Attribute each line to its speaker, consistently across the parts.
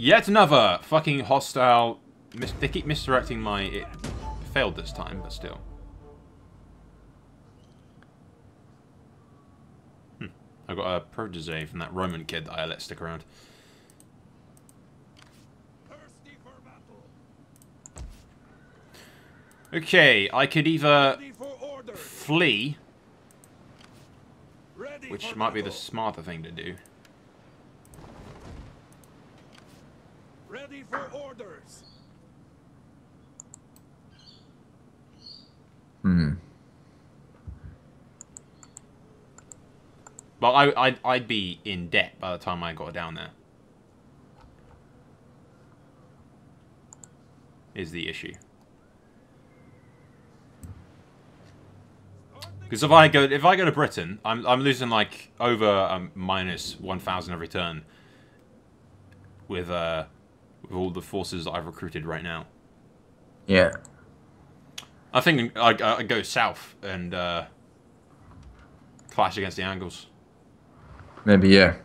Speaker 1: Yet another fucking hostile... They keep misdirecting my... It failed this time, but still. I got a protege from that Roman kid that I let stick around. Okay, I could either flee, which might be the smarter thing to do.
Speaker 2: Ready for orders.
Speaker 1: Well, I'd be in debt by the time I got down there. Is the issue. Because if I go to Britain, I'm losing like over minus 1,000 every turn with all the forces that I've recruited right now.
Speaker 3: Yeah.
Speaker 1: I think I go south and clash against the Angles.
Speaker 3: Maybe, yeah.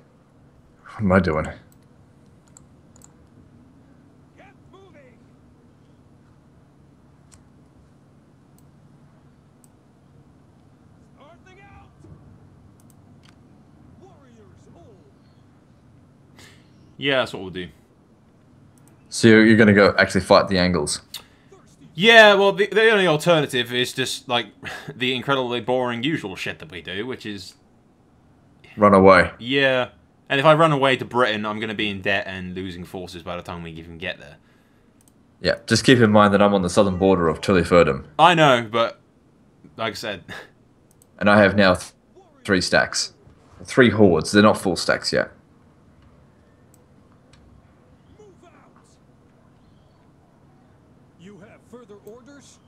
Speaker 3: What am I doing?
Speaker 2: Get moving. Starting out. Warriors hold.
Speaker 1: Yeah, that's what we'll do.
Speaker 3: So you're going to go actually fight the Angles?
Speaker 1: Yeah, well, the only alternative is just, like, the incredibly boring usual shit that we do, which is...
Speaker 3: Run away.
Speaker 1: Yeah. And if I run away to Britain, I'm going to be in debt and losing forces by the time we even get there.
Speaker 3: Yeah, just keep in mind that I'm on the southern border of Tillyfurdum.
Speaker 1: I know, but, like I said...
Speaker 3: And I have now 3 stacks. 3 hordes. They're not full stacks yet.
Speaker 2: Move out. You have further orders?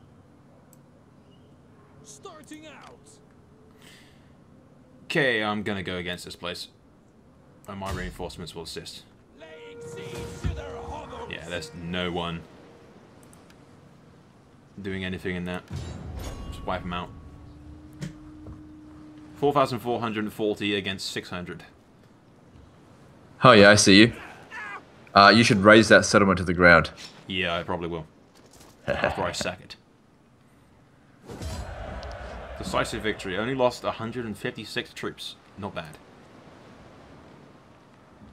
Speaker 2: Starting out.
Speaker 1: Okay, I'm going to go against this place. And my reinforcements will assist.
Speaker 2: Laying siege to their hovels.
Speaker 1: Yeah, there's no one doing anything in that. Just wipe them out. 4,440 against 600.
Speaker 3: Oh yeah, I see you. You should raise that settlement to the ground.
Speaker 1: Yeah, I probably will. After I sack it. Decisive victory. Only lost 156 troops. Not bad.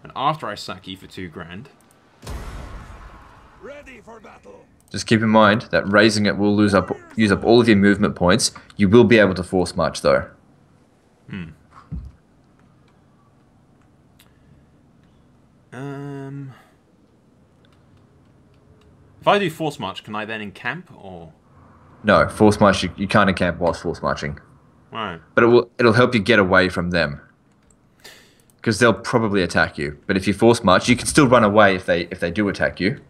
Speaker 1: And after I sack you for 2 grand...
Speaker 2: Ready for battle.
Speaker 3: Just keep in mind that raising it will use up all of your movement points. You will be able to force march though.
Speaker 1: If I do force march, can I then encamp or?
Speaker 3: No, force march you can't encamp whilst force marching.
Speaker 1: Right.
Speaker 3: But it'll help you get away from them. Because they'll probably attack you. But if you force march, you can still run away if they do attack you.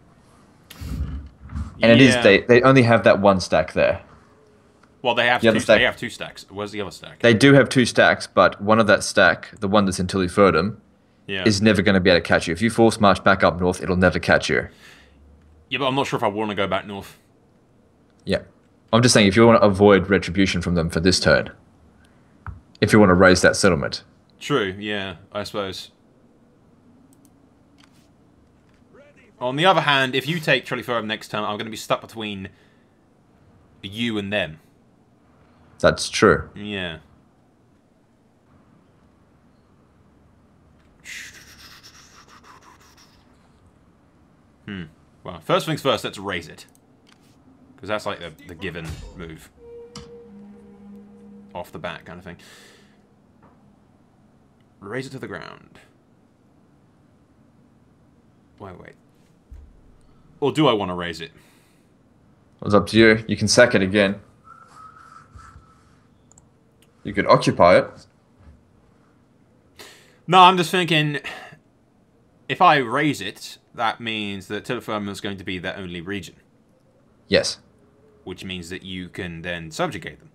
Speaker 3: And it is they only have that 1 stack there.
Speaker 1: Well, they have they have 2 stacks. Where's the other stack?
Speaker 3: They do have 2 stacks, but one of that stack, the one that's in Tillyfurdum, is never going to be able to catch you. If you force march back up north, it'll never catch you.
Speaker 1: Yeah, but I'm not sure if I want to go back north.
Speaker 3: Yeah. I'm just saying, if you want to avoid retribution from them for this turn, if you want to raise that settlement.
Speaker 1: True, yeah, I suppose. On the other hand, if you take Tillyfurdum next turn, I'm going to be stuck between you and them.
Speaker 3: That's true.
Speaker 1: Yeah. Well, first things first, let's raise it. Because that's like the given move. Off the bat kind of thing. Raise it to the ground. Wait. Or do I want to raise it?
Speaker 3: It's up to you. You can sack it again. You could occupy it.
Speaker 1: No, I'm just thinking... If I raise it, that means that Tillyfurdum is going to be their only region.
Speaker 3: Yes.
Speaker 1: Which means that you can then subjugate them.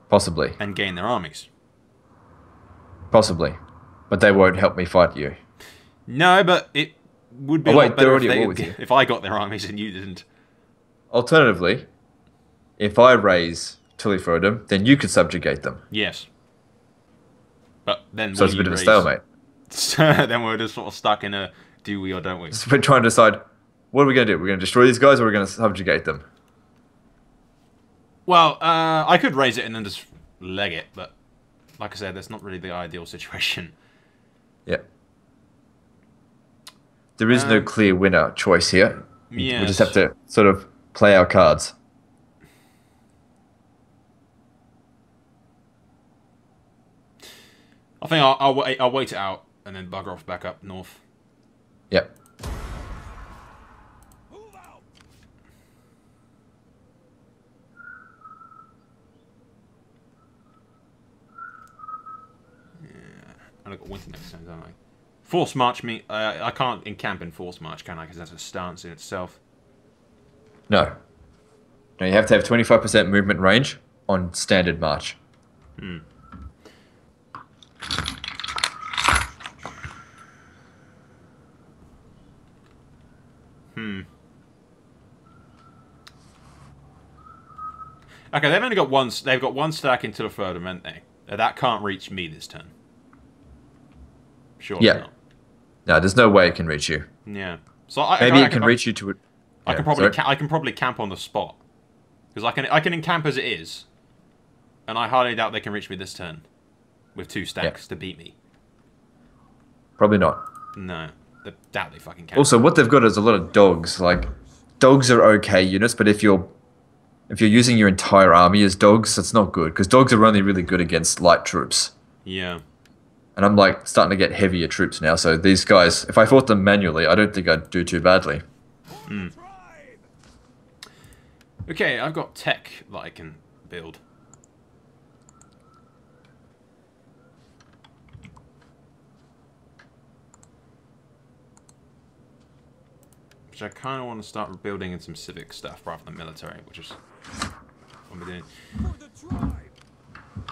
Speaker 3: Possibly.
Speaker 1: And gain their armies.
Speaker 3: Possibly. But they won't help me fight you.
Speaker 1: No, but it would be a lot better if I got their armies and you didn't.
Speaker 3: Alternatively, if I raise Tillyfurdum, then you could subjugate them.
Speaker 1: Yes. But then
Speaker 3: so it's a bit of a stalemate.
Speaker 1: Then we're just sort of stuck in a Do we or don't we?
Speaker 3: So we're trying to decide, what are we going to do? We're going to destroy these guys or we're going to subjugate them?
Speaker 1: Well, I could raise it and then just leg it, but like I said, that's not really the ideal situation.
Speaker 3: Yeah. There is no clear winner choice here.
Speaker 1: Yes.
Speaker 3: We just have to sort of play our cards.
Speaker 1: I think I'll wait it out and then bugger off back up north.
Speaker 3: Yep.
Speaker 2: Move out.
Speaker 1: And I've got winter next time, don't I? Force march me. I can't encamp in force march, can I? Because that's a stance in itself.
Speaker 3: No. No, you have to have 25% movement range on standard march.
Speaker 1: Hmm. Okay, they've only got one. They've got one stack into the third, haven't they? That can't reach me this turn. Sure.
Speaker 3: Yeah. No, there's no way it can reach you.
Speaker 1: Yeah. So
Speaker 3: Maybe it can reach you to.
Speaker 1: I can probably camp on the spot because I can encamp as it is, and I highly doubt they can reach me this turn with 2 stacks to beat me.
Speaker 3: Probably not.
Speaker 1: No, I doubt they fucking can.
Speaker 3: Also, what they've got is a lot of dogs. Like, dogs are okay units, but if you're using your entire army as dogs, that's not good because dogs are only really good against light troops.
Speaker 1: Yeah.
Speaker 3: And I'm like starting to get heavier troops now. So these guys, if I fought them manually, I don't think I'd do too badly.
Speaker 1: Mm. Okay, I've got tech that I can build. Which I kind of want to start building in some civic stuff rather than military, which is what we're doing.
Speaker 2: For the tribe.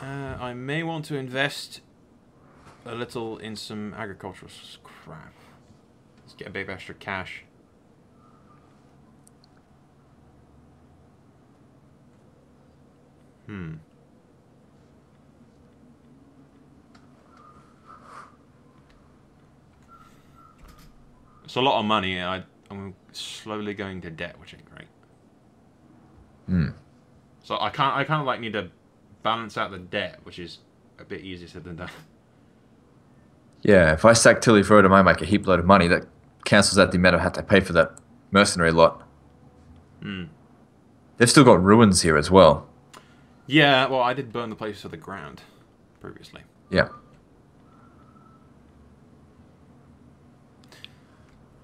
Speaker 1: I may want to invest a little in some agricultural crap. Let's get a bit of extra cash. It's a lot of money. I'm slowly going to debt, which ain't great. So I kind of like need to balance out the debt, which is a bit easier said than done.
Speaker 3: Yeah, if I sack Tilly Frodham, I make a heap load of money. That cancels out the amount I have to pay for that mercenary lot. They've still got ruins here as well.
Speaker 1: Yeah, well, I did burn the place to the ground previously.
Speaker 3: Yeah.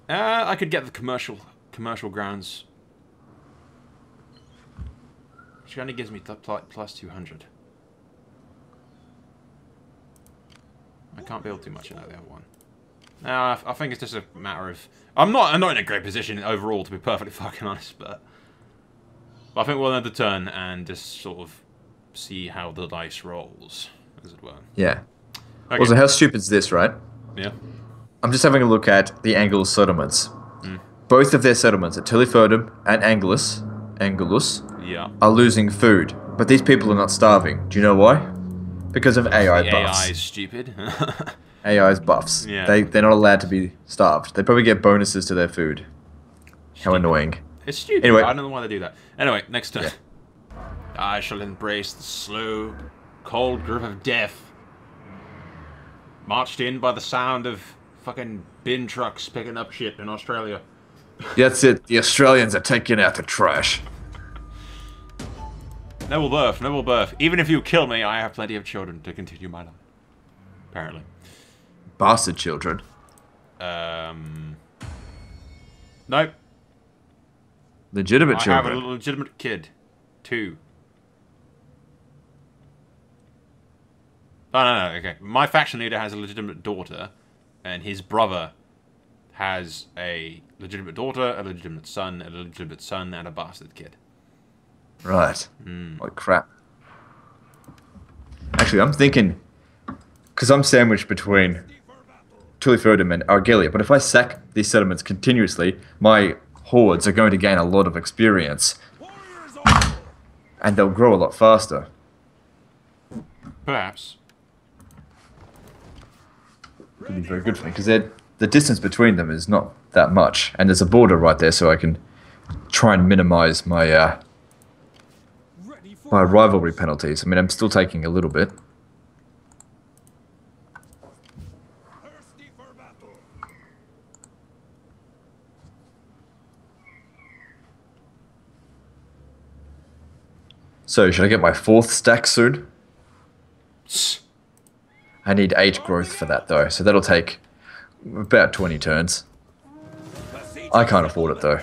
Speaker 1: I could get the commercial grounds, which only gives me plus 200. I can't build too much in that other one. No, I think it's just a matter of I'm not in a great position overall, to be perfectly fucking honest, but I think we'll end the turn and just sort of see how the dice rolls, as it were.
Speaker 3: Yeah.
Speaker 1: Okay.
Speaker 3: Also, how stupid is this, right?
Speaker 1: Yeah.
Speaker 3: I'm just having a look at the Angles settlements. Both of their settlements, Attila Frodham and Angulus,
Speaker 1: Yeah.
Speaker 3: are losing food. But these people are not starving. Do you know why? Because of AI
Speaker 1: The
Speaker 3: buffs.
Speaker 1: AI is stupid.
Speaker 3: AI's buffs.
Speaker 1: Yeah.
Speaker 3: They're not allowed to be starved. They probably get bonuses to their food. How annoying.
Speaker 1: It's stupid.
Speaker 3: Anyway.
Speaker 1: I don't know why they do that. Anyway, next turn.
Speaker 3: Yeah.
Speaker 1: I shall embrace the slow, cold grip of death. Marched in by the sound of fucking bin trucks picking up shit in Australia.
Speaker 3: That's it. The Australians are taking out the trash.
Speaker 1: Noble birth, noble birth. Even if you kill me, I have plenty of children to continue my life. Apparently.
Speaker 3: Bastard children.
Speaker 1: Nope.
Speaker 3: Legitimate
Speaker 1: I have
Speaker 3: children.
Speaker 1: a legitimate kid. 2. Oh, no, okay. My faction leader has a legitimate daughter, and his brother has a legitimate daughter, a legitimate son, and a bastard kid.
Speaker 3: Right. Like crap. Actually, I'm thinking, because I'm sandwiched between Tilly Frodham and Argelia, but if I sack these settlements continuously, my hordes are going to gain a lot of experience.
Speaker 2: Warriors on.
Speaker 3: And they'll grow a lot faster.
Speaker 1: Perhaps.
Speaker 3: Could be very good for me, because they're the distance between them is not that much, and there's a border right there, so I can try and minimize my
Speaker 2: Ready for
Speaker 3: my rivalry penalties. I mean, I'm still taking a little bit.
Speaker 2: thirsty for battle.
Speaker 3: So, should I get my 4th stack soon? I need 8 growth for that, though, so that'll take about 20 turns. I can't afford it, though.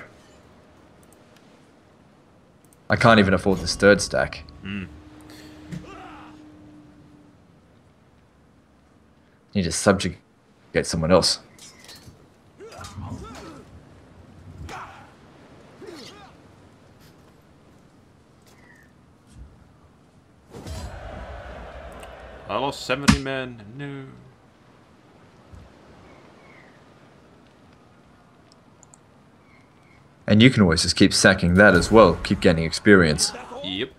Speaker 3: I can't even afford this 3rd stack. Need to subjugate someone else.
Speaker 1: I lost 70 men. No.
Speaker 3: And you can always just keep sacking that as well, keep gaining experience.
Speaker 1: Yep.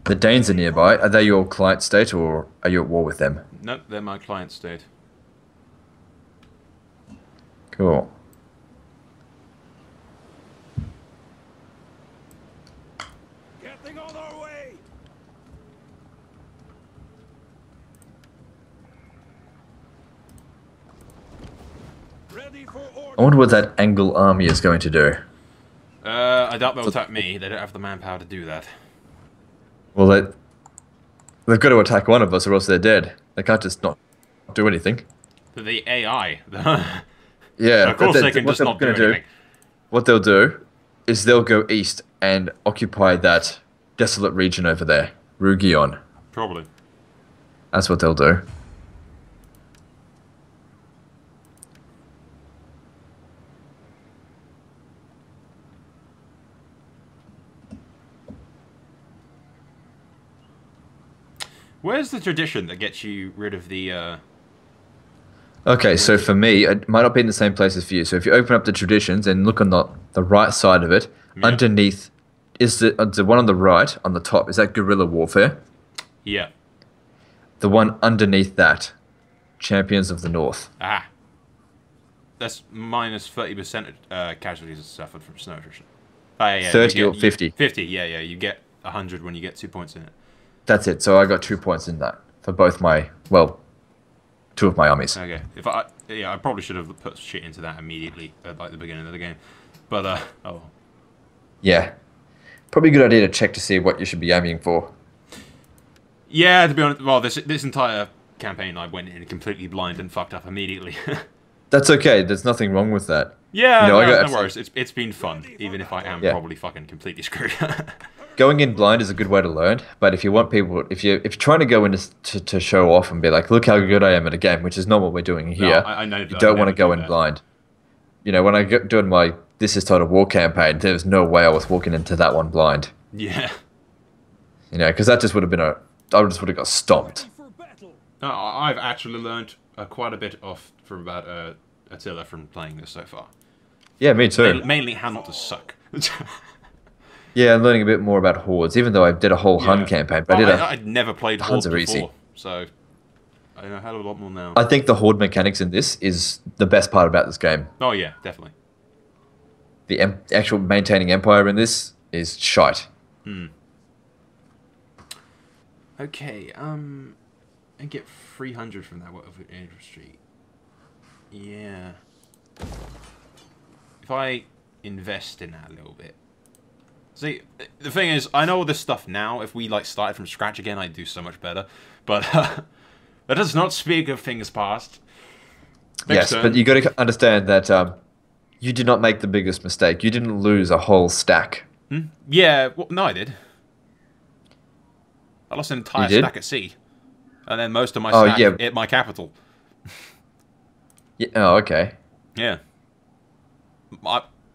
Speaker 3: The Danes are nearby. Are they your client state, or are you at war with them?
Speaker 1: Nope, they're my client state.
Speaker 3: Cool.
Speaker 2: Getting on our way. Ready for order.
Speaker 3: I wonder what that Angle army is going to do.
Speaker 1: I doubt they'll attack me. They don't have the manpower to do that.
Speaker 3: Well, they've got to attack one of us, or else they're dead. They can't just not do anything.
Speaker 1: The AI.
Speaker 3: Yeah,
Speaker 1: Of course
Speaker 3: but
Speaker 1: they can
Speaker 3: what
Speaker 1: just
Speaker 3: they're
Speaker 1: not do
Speaker 3: gonna
Speaker 1: anything.
Speaker 3: What they'll do is they'll go east and occupy that desolate region over there, Rugion.
Speaker 1: Probably.
Speaker 3: That's what they'll do.
Speaker 1: Where's the tradition that gets you rid of the,
Speaker 3: Okay, so for me, it might not be in the same place as for you. So if you open up the traditions and look on the right side of it,
Speaker 1: Yeah.
Speaker 3: underneath is the one on the right, on the top, is that guerrilla warfare?
Speaker 1: Yeah.
Speaker 3: The one underneath that, Champions of the North.
Speaker 1: Ah. That's minus 30% casualties suffered from snow attrition. Yeah,
Speaker 3: 30 or 50?
Speaker 1: 50, yeah. You get 100 when you get 2 points in it.
Speaker 3: That's it. So I got 2 points in that for both my, well, 2 of my armies.
Speaker 1: Okay. I probably should have put shit into that immediately at like the beginning of the game. But, oh.
Speaker 3: Yeah. Probably a good idea to check to see what you should be aiming for.
Speaker 1: Yeah, to be honest, well, this entire campaign I went in completely blind and fucked up immediately.
Speaker 3: That's okay. There's nothing wrong with that.
Speaker 1: Yeah,
Speaker 3: You know, I got
Speaker 1: no worries. It's been fun, even if I am
Speaker 3: Yeah.
Speaker 1: probably fucking completely screwed.
Speaker 3: Going in blind is a good way to learn, but if you want people, if you're trying to go in to show off and be like, look how good I am at a game, which is not what we're doing here,
Speaker 1: I know
Speaker 3: you
Speaker 1: that.
Speaker 3: don't
Speaker 1: I
Speaker 3: want to
Speaker 1: never
Speaker 3: go
Speaker 1: do
Speaker 3: in
Speaker 1: that.
Speaker 3: blind. You know, when I get doing my This Is Total War campaign, there was no way I was walking into that one blind.
Speaker 1: Yeah.
Speaker 3: You know, because that just would have been I just would have got stomped.
Speaker 2: Ready for battle.
Speaker 1: No, I've actually learned quite a bit from about Attila from playing this so far.
Speaker 3: Yeah, me too.
Speaker 1: Mainly how not to suck.
Speaker 3: Yeah, I'm learning a bit more about hordes, even though I did a whole Hun campaign. But
Speaker 1: I'd never played
Speaker 3: Huns
Speaker 1: Horde
Speaker 3: are
Speaker 1: before,
Speaker 3: easy.
Speaker 1: so I know a hell of a lot more now.
Speaker 3: I think the horde mechanics in this is the best part about this game.
Speaker 1: Oh yeah, definitely.
Speaker 3: The actual maintaining empire in this is shite.
Speaker 1: Okay, and get 300 from that of industry. Yeah. If I invest in that a little bit. See, the thing is, I know all this stuff now. If we like started from scratch again, I'd do so much better. But that does not speak of things past.
Speaker 3: Yes, but you got to understand that you did not make the biggest mistake. You didn't lose a whole stack.
Speaker 1: Yeah, well, no, I did. I lost an entire
Speaker 3: You did?
Speaker 1: stack at sea, and then most of my
Speaker 3: Oh,
Speaker 1: stack
Speaker 3: yeah.
Speaker 1: at my capital.
Speaker 3: Yeah, oh, okay.
Speaker 1: Yeah.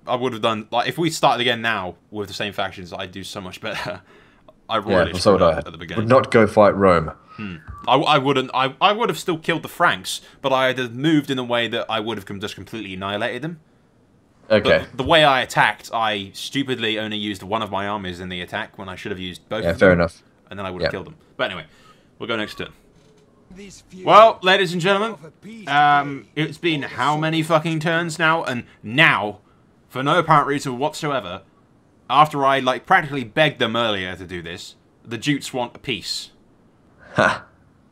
Speaker 1: I would have done, like, if we started again now with the same factions, I'd do so much better. I
Speaker 3: Yeah,
Speaker 1: royally
Speaker 3: well, so
Speaker 1: screwed
Speaker 3: would
Speaker 1: up
Speaker 3: I.
Speaker 1: at the beginning.
Speaker 3: Would not go fight Rome.
Speaker 1: I wouldn't. I would have still killed the Franks, but I'd have moved in a way that I would have just completely annihilated them.
Speaker 3: Okay.
Speaker 1: But the way I attacked, I stupidly only used one of my armies in the attack when I should have used both
Speaker 3: Yeah,
Speaker 1: of them.
Speaker 3: fair enough.
Speaker 1: And then I would have
Speaker 3: Yeah.
Speaker 1: killed them. But anyway, we'll go next turn. Well, ladies and gentlemen, it's been how many fucking turns now? And now, for no apparent reason whatsoever, after I, like, practically begged them earlier to do this, the Jutes want a peace.
Speaker 3: Ha.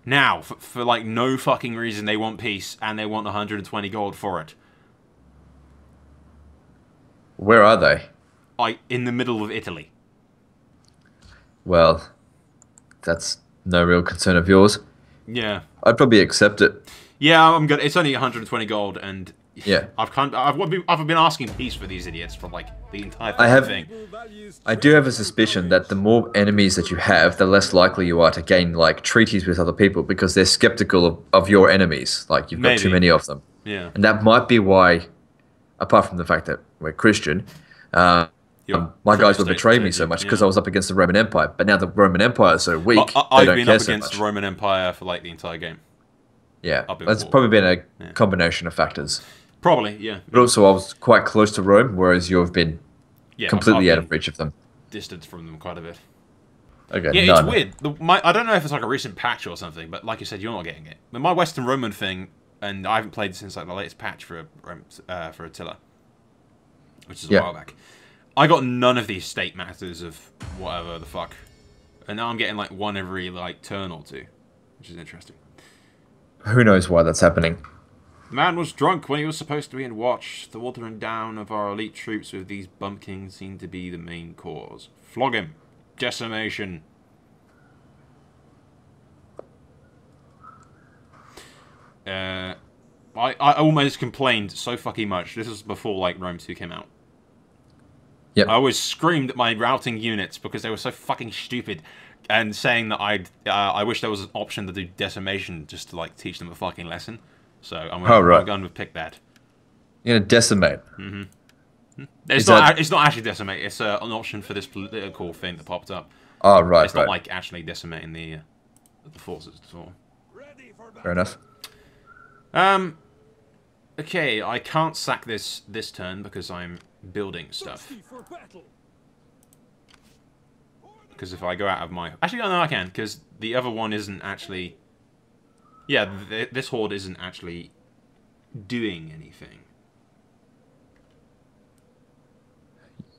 Speaker 1: Now, for like, no fucking reason, they want peace, and they want 120 gold for it.
Speaker 3: Where are they?
Speaker 1: In the middle of Italy.
Speaker 3: Well, that's no real concern of yours.
Speaker 1: Yeah.
Speaker 3: I'd probably accept it.
Speaker 1: Yeah, I'm good. It's only 120 gold, and
Speaker 3: yeah,
Speaker 1: I've been asking peace for these idiots for like the entire thing.
Speaker 3: I do have a suspicion that the more enemies that you have, the less likely you are to gain like treaties with other people because they're skeptical of your enemies. Like you've got too many of them.
Speaker 1: Yeah.
Speaker 3: And that might be why, apart from the fact that we're Christian, my guys will betray me so much because I was up against the Roman Empire. But now the Roman Empire is so weak,
Speaker 1: I've been up against the Roman Empire for like the entire game.
Speaker 3: Yeah, it's probably been a combination of factors.
Speaker 1: Probably, yeah.
Speaker 3: But also, I was quite close to Rome, whereas you've been completely out of reach of them.
Speaker 1: Distanced from them quite a bit.
Speaker 3: Okay,
Speaker 1: yeah, it's weird. I don't know if it's like a recent patch or something, but like you said, you're not getting it. But my Western Roman thing, and I haven't played since like the latest patch for Attila, which is a while back. I got none of these state matters of whatever the fuck, and now I'm getting like one every like turn or two, which is interesting.
Speaker 3: Who knows why that's happening?
Speaker 1: The man was drunk when he was supposed to be in watch. The watering down of our elite troops with these bumpkins seemed to be the main cause. Flog him. Decimation. I almost complained so fucking much. This was before like Rome 2 came out.
Speaker 3: Yep.
Speaker 1: I always screamed at my routing units because they were so fucking stupid, and saying that I wish there was an option to do decimation just to like teach them a fucking lesson. So I'm going to pick that.
Speaker 3: You're gonna decimate.
Speaker 1: Mm-hmm. It's not actually decimate. It's an option for this political thing that popped up.
Speaker 3: Oh right,
Speaker 1: It's not like actually decimating the forces at all.
Speaker 3: Fair enough.
Speaker 1: Okay, I can't sack this turn because I'm building stuff. Because if I go out of my... Actually, no, I can, because the other one isn't actually... Yeah, this horde isn't actually doing anything.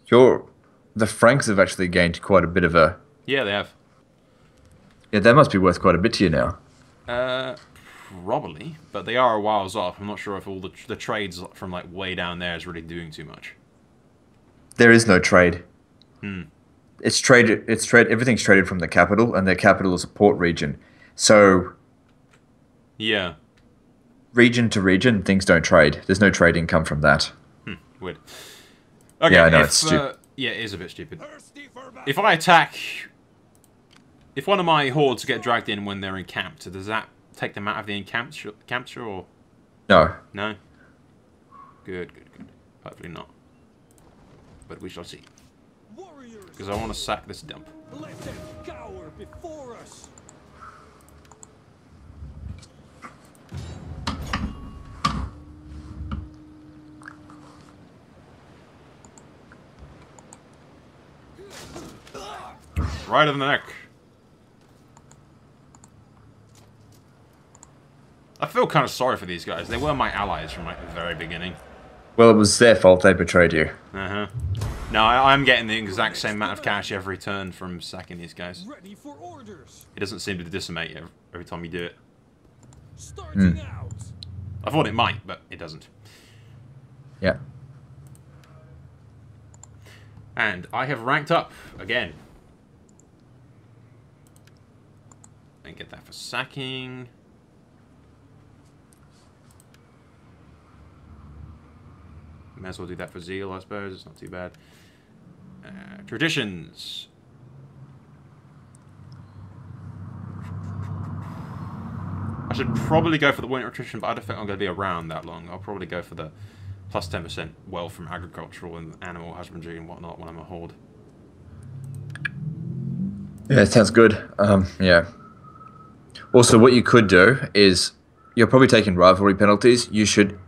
Speaker 3: The Franks have actually gained quite a bit of a...
Speaker 1: Yeah, they have.
Speaker 3: Yeah, that must be worth quite a bit to you now.
Speaker 1: Probably, but they are a whiles off. I'm not sure if all the trades from like way down there is really doing too much.
Speaker 3: There is no trade.
Speaker 1: Hmm.
Speaker 3: It's traded. Everything's traded from the capital, and their capital is a port region. So,
Speaker 1: yeah,
Speaker 3: region to region, things don't trade. There's no trade income from that.
Speaker 1: Weird. Okay,
Speaker 3: yeah, I know it's stupid.
Speaker 1: Yeah, it is a bit stupid. If I attack, if one of my hordes get dragged in when they're encamped, does that take them out of the encampture or?
Speaker 3: No.
Speaker 1: No. Good. Hopefully not. But we shall see. Because I want to sack this dump.
Speaker 2: Let them cower before us.
Speaker 1: Right in the neck. I feel kind of sorry for these guys. They were my allies from like the very beginning.
Speaker 3: Well, it was their fault they betrayed you.
Speaker 1: Uh-huh. No, I'm getting the exact same amount of cash every turn from sacking these guys.
Speaker 2: Ready for orders.
Speaker 1: It doesn't seem to decimate every time you do it.
Speaker 2: Starting out.
Speaker 1: I thought it might, but it doesn't.
Speaker 3: Yeah.
Speaker 1: And I have ranked up again. And get that for sacking. May as well do that for zeal, I suppose. It's not too bad. Traditions. I should probably go for the winter attrition, but I don't think I'm going to be around that long. I'll probably go for the plus 10% wealth from agricultural and animal husbandry and whatnot when I'm a horde.
Speaker 3: Yeah, it sounds good. Yeah. Also, what you could do is, you're probably taking rivalry penalties. You should,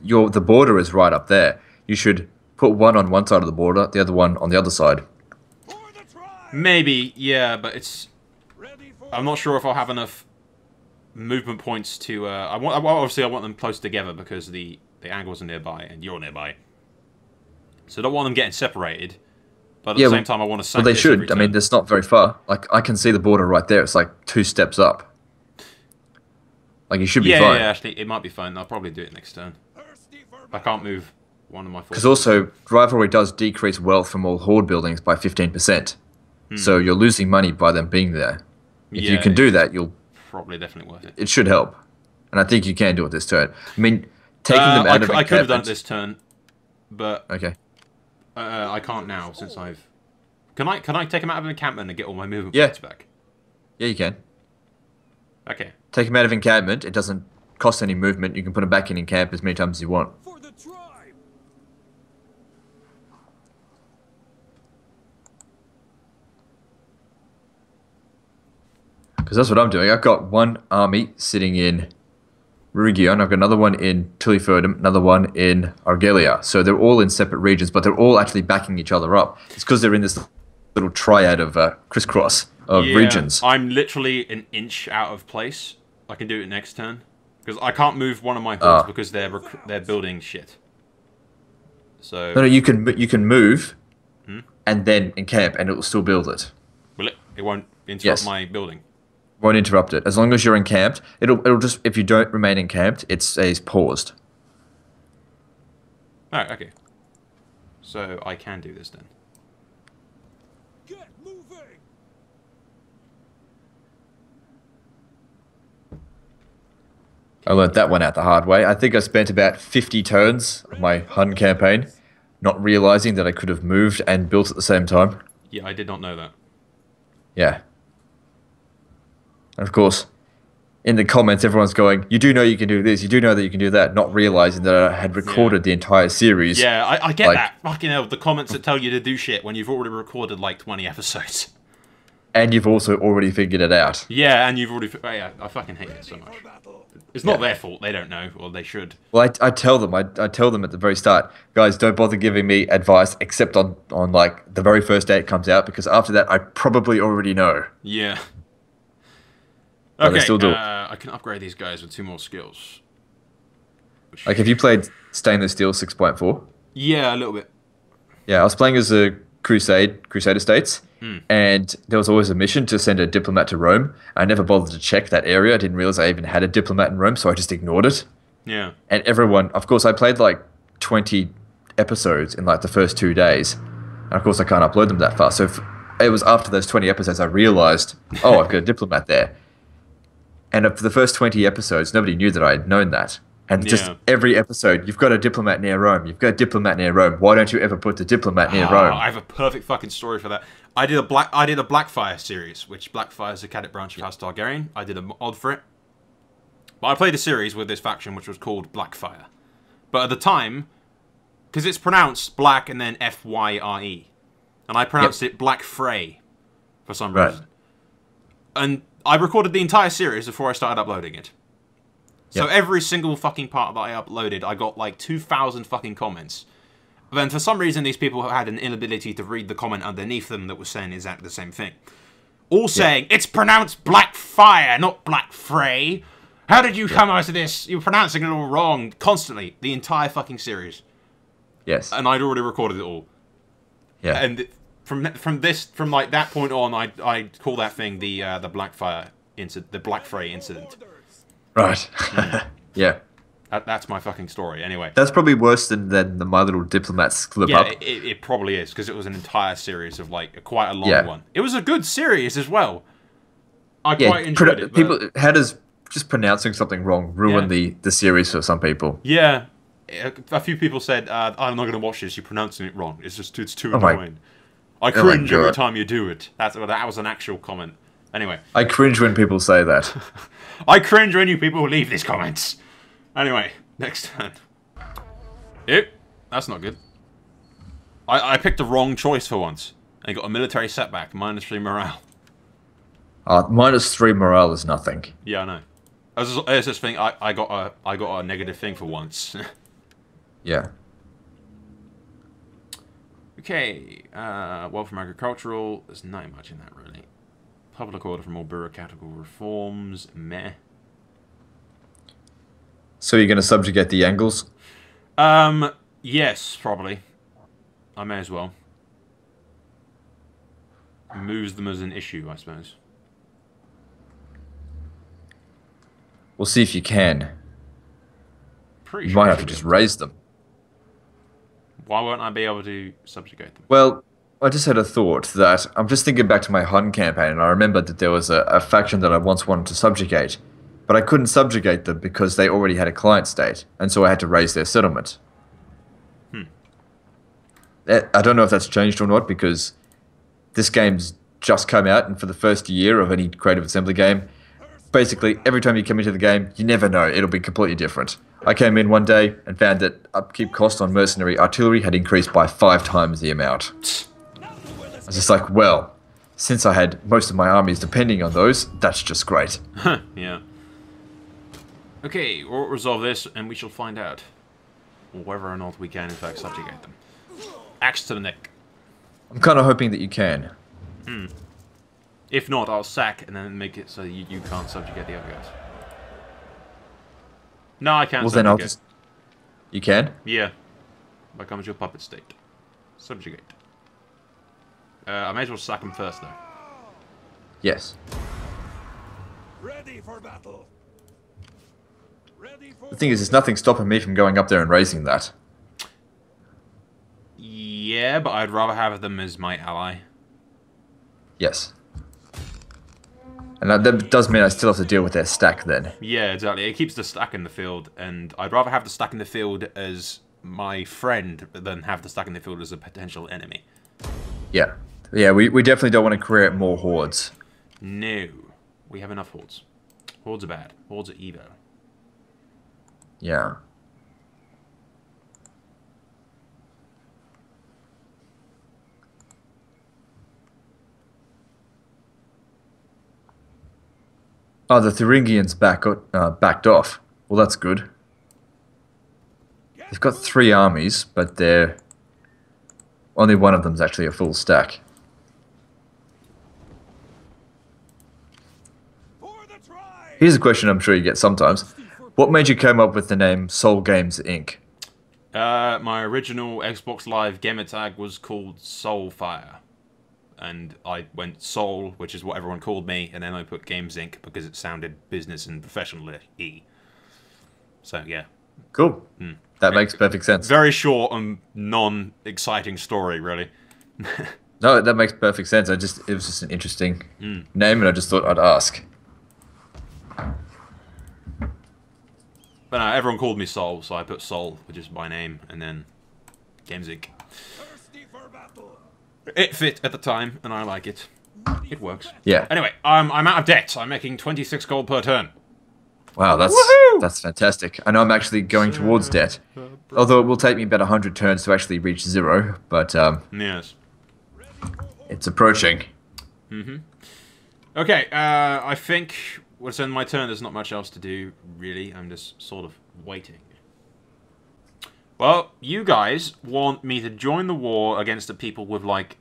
Speaker 3: the border is right up there. You should put one on one side of the border, the other one on the other side.
Speaker 1: Maybe, yeah, but it's... I'm not sure if I'll have enough movement points to... obviously, I want them close together because the angles are nearby and you're nearby. So I don't want them getting separated. But at the same time, I want to...
Speaker 3: Well, they should. I mean, it's not very far. Like, I can see the border right there. It's like 2 steps up. Like, you should be fine.
Speaker 1: Yeah, actually, it might be fine. I'll probably do it next turn. I can't move one of my...
Speaker 3: Because also, Rivalry does decrease wealth from all Horde buildings by 15%. So you're losing money by them being there. If you can do that, you'll...
Speaker 1: Probably definitely worth it.
Speaker 3: It should help. And I think you can do it this turn. I mean, taking them out of encampment...
Speaker 1: I could have done it this turn, but...
Speaker 3: Okay.
Speaker 1: I can't now, since I've... Can I take them out of encampment and get all my movement points back?
Speaker 3: Yeah, you can.
Speaker 1: Okay.
Speaker 3: Take them out of encampment. It doesn't cost any movement. You can put them back in camp as many times as you want.
Speaker 2: For the tribe.
Speaker 3: Because that's what I'm doing. I've got one army sitting in Rugion. I've got another one in Tuliferdum, another one in Argelia. So they're all in separate regions, but they're all actually backing each other up. It's because they're in this little triad of crisscross of regions.
Speaker 1: I'm literally an inch out of place. I can do it next turn. Because I can't move one of my hordes because they're building shit. So...
Speaker 3: No, you can move and then encamp and it will still build it.
Speaker 1: Will it? It won't interrupt my building?
Speaker 3: Won't interrupt it. As long as you're encamped, it'll just... If you don't remain encamped, it stays paused.
Speaker 1: Alright, okay. So I can do this then.
Speaker 2: Get moving.
Speaker 3: I learned that one out the hard way. I think I spent about 50 turns of my Hun campaign not realizing that I could have moved and built at the same time.
Speaker 1: Yeah, I did not know that.
Speaker 3: Yeah. And of course, in the comments, everyone's going, you do know you can do this, you do know that you can do that, not realizing that I had recorded the entire series.
Speaker 1: Yeah, I get that. Fucking hell, the comments that tell you to do shit when you've already recorded like 20 episodes.
Speaker 3: And you've also already figured it out.
Speaker 1: Yeah, and you've already... yeah, I fucking hate it so much. It's not their fault. They don't know, or they should.
Speaker 3: Well, I tell them. I tell them at the very start, guys, don't bother giving me advice except on like the very first day it comes out, because after that I probably already know.
Speaker 1: Yeah.
Speaker 3: But
Speaker 1: Okay,
Speaker 3: I still do it.
Speaker 1: I can upgrade these guys with 2 more skills.
Speaker 3: Like, have you played Stainless Steel 6.4?
Speaker 1: Yeah, a little bit.
Speaker 3: Yeah, I was playing as a Crusader States, and there was always a mission to send a diplomat to Rome. I never bothered to check that area. I didn't realize I even had a diplomat in Rome, so I just ignored it.
Speaker 1: Yeah.
Speaker 3: And everyone, of course, I played like 20 episodes in like the first 2 days. And of course, I can't upload them that fast. So it was after those 20 episodes I realized, oh, I've got a diplomat there. And for the first 20 episodes, nobody knew that I had known that. And just every episode, you've got a diplomat near Rome. You've got a diplomat near Rome. Why don't you ever put the diplomat near Rome?
Speaker 1: I have a perfect fucking story for that. I did a Blackfire series, which Blackfire is a cadet branch of House Targaryen. I did a mod for it. But I played a series with this faction, which was called Blackfire. But at the time, because it's pronounced Black and then F-Y-R-E. And I pronounced it Black Frey for some reason. And I recorded the entire series before I started uploading it. So every single fucking part that I uploaded, I got like 2,000 fucking comments. But then for some reason, these people had an inability to read the comment underneath them that was saying exactly the same thing. All saying, it's pronounced Blackfire, not Black Frey. How did you come out to this? You're pronouncing it all wrong. Constantly. The entire fucking series.
Speaker 3: Yes.
Speaker 1: And I'd already recorded it all.
Speaker 3: Yeah.
Speaker 1: And from like that point on, I call that thing the Blackfire incident, the Black Frey incident.
Speaker 3: Right. Yeah.
Speaker 1: That's my fucking story. Anyway.
Speaker 3: That's probably worse than the My Little Diplomat slip up.
Speaker 1: Yeah, it probably is, because it was an entire series of like quite a long one. It was a good series as well. I quite enjoyed it.
Speaker 3: People, how does just pronouncing something wrong ruin the series for some people?
Speaker 1: Yeah. A few people said, I'm not going to watch this, you're pronouncing it wrong. It's too annoying. I cringe every time you do it. That was an actual comment. Anyway.
Speaker 3: I cringe when people say that.
Speaker 1: I cringe when you people leave these comments. Anyway, next turn. Yep, that's not good. I picked the wrong choice for once. And got a military setback, -3 morale.
Speaker 3: -3 morale is nothing.
Speaker 1: Yeah, I know. As this thing, I got a negative thing for once.
Speaker 3: Yeah.
Speaker 1: Okay, wealth from agricultural. There's not much in that really. Public order from all bureaucratical reforms. Meh.
Speaker 3: So you're going to subjugate the Angles?
Speaker 1: Yes, probably. I may as well. Moves them as an issue, I suppose.
Speaker 3: We'll see if you can.
Speaker 1: Pretty
Speaker 3: You
Speaker 1: sure
Speaker 3: might
Speaker 1: I
Speaker 3: have to
Speaker 1: should
Speaker 3: just
Speaker 1: be able
Speaker 3: raise them.
Speaker 1: Why won't I be able to subjugate them?
Speaker 3: Well, I just had a thought that I'm just thinking back to my Hun campaign, and I remembered that there was a faction that I once wanted to subjugate, but I couldn't subjugate them because they already had a client state, and so I had to raise their settlement. I don't know if that's changed or not, because this game's just come out, and for the first year of any creative assembly game, basically every time you come into the game, you never know, it'll be completely different. I came in one day and found that upkeep cost on mercenary artillery had increased by 5 times the amount. I was just like, well, since I had most of my armies depending on those, that's just great.
Speaker 1: Yeah. Okay, we'll resolve this and we shall find out whether or not we can in fact subjugate them. Axe to the neck.
Speaker 3: I'm kind of hoping that you can.
Speaker 1: If not, I'll sack and then make it so you can't subjugate the other guys. No, I can't
Speaker 3: Well,
Speaker 1: subjugate.
Speaker 3: then I'll just... You can?
Speaker 1: Yeah. Becomes your puppet state. Subjugate. I may as well sack him first, though.
Speaker 3: Yes.
Speaker 2: Ready for battle. Ready for
Speaker 3: The thing is, there's nothing stopping me from going up there and raising that.
Speaker 1: Yeah, but I'd rather have them as my ally.
Speaker 3: Yes. And that does mean I still have to deal with their stack then.
Speaker 1: Yeah, exactly. It keeps the stack in the field, and I'd rather have the stack in the field as my friend than have the stack in the field as a potential enemy.
Speaker 3: Yeah. Yeah, we definitely don't want to create more hordes.
Speaker 1: No. We have enough hordes. Hordes are bad. Hordes are evil.
Speaker 3: Yeah. Oh, the Thuringians backed off. Well, that's good. They've got 3 armies, but they're... Only one of them's actually a full stack.
Speaker 2: for the try.
Speaker 3: Here's a question I'm sure you get sometimes. What made you come up with the name SoulGamesInc?
Speaker 1: My original Xbox Live gamer tag was called Soulfire. And I went Soul, which is what everyone called me, and then I put Games Inc. because it sounded business and professional-y. So, yeah.
Speaker 3: Cool. That makes perfect sense.
Speaker 1: Very short and non-exciting story, really.
Speaker 3: No, that makes perfect sense. It was just an interesting name, and I just thought I'd ask.
Speaker 1: But no, everyone called me Soul, so I put Soul, which is my name, and then Games Inc.
Speaker 2: Thirsty for battle.
Speaker 1: It fit at the time, and I like it. It works.
Speaker 3: Yeah.
Speaker 1: Anyway, I'm out of debt. I'm making 26 gold per turn.
Speaker 3: Wow,
Speaker 1: Woohoo!
Speaker 3: that's fantastic. I know I'm actually going towards debt. Although it will take me about 100 turns to actually reach 0, but
Speaker 1: Yes.
Speaker 3: it's approaching.
Speaker 1: Okay, I think what's in my turn, there's not much else to do, really. I'm just sort of waiting. Well, you guys want me to join the war against the people with, like,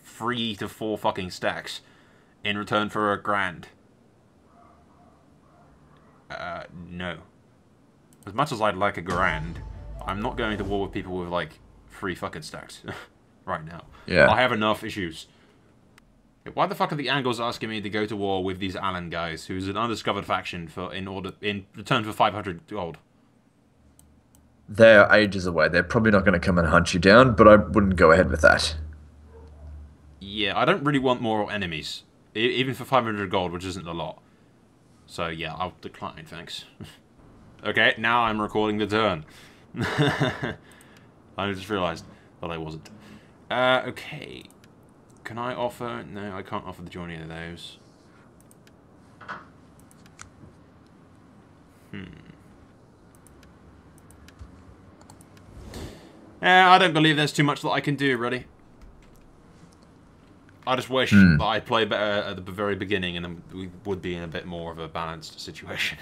Speaker 1: 3 to 4 fucking stacks in return for a grand. No. As much as I'd like a grand, I'm not going to war with people with, like, 3 fucking stacks right now.
Speaker 3: Yeah.
Speaker 1: I have enough issues. Why the fuck are the Angles asking me to go to war with these Alan guys, who's an undiscovered faction, in return for 500 gold?
Speaker 3: They're ages away. They're probably not going to come and hunt you down, but I wouldn't go ahead with that.
Speaker 1: Yeah, I don't really want more enemies. Even for 500 gold, which isn't a lot. So, yeah, I'll decline, thanks. Okay, now I'm recording the turn. I just realised that I wasn't. Okay. Can I offer... No, I can't offer the joining of those. I don't believe there's too much that I can do, really. I just wish that I played better at the very beginning and then we would be in a bit more of a balanced situation.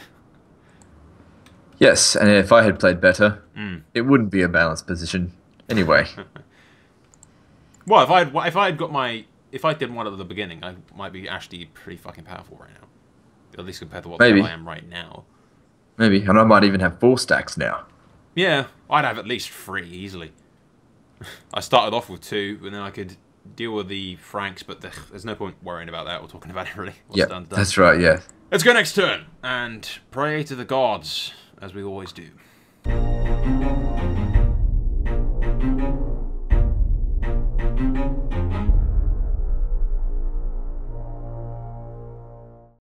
Speaker 3: Yes, and if I had played better, it wouldn't be a balanced position anyway.
Speaker 1: Well, if I did one at the beginning, I might be actually pretty fucking powerful right now. At least compared to what
Speaker 3: Maybe.
Speaker 1: I am right now.
Speaker 3: Maybe. And I might even have 4 stacks now.
Speaker 1: Yeah, I'd have at least 3 easily. I started off with 2, and then I could deal with the Franks, but there's no point worrying about that or talking about it really.
Speaker 3: Yeah, that's right, yeah.
Speaker 1: Let's go next turn, and pray to the gods, as we always do.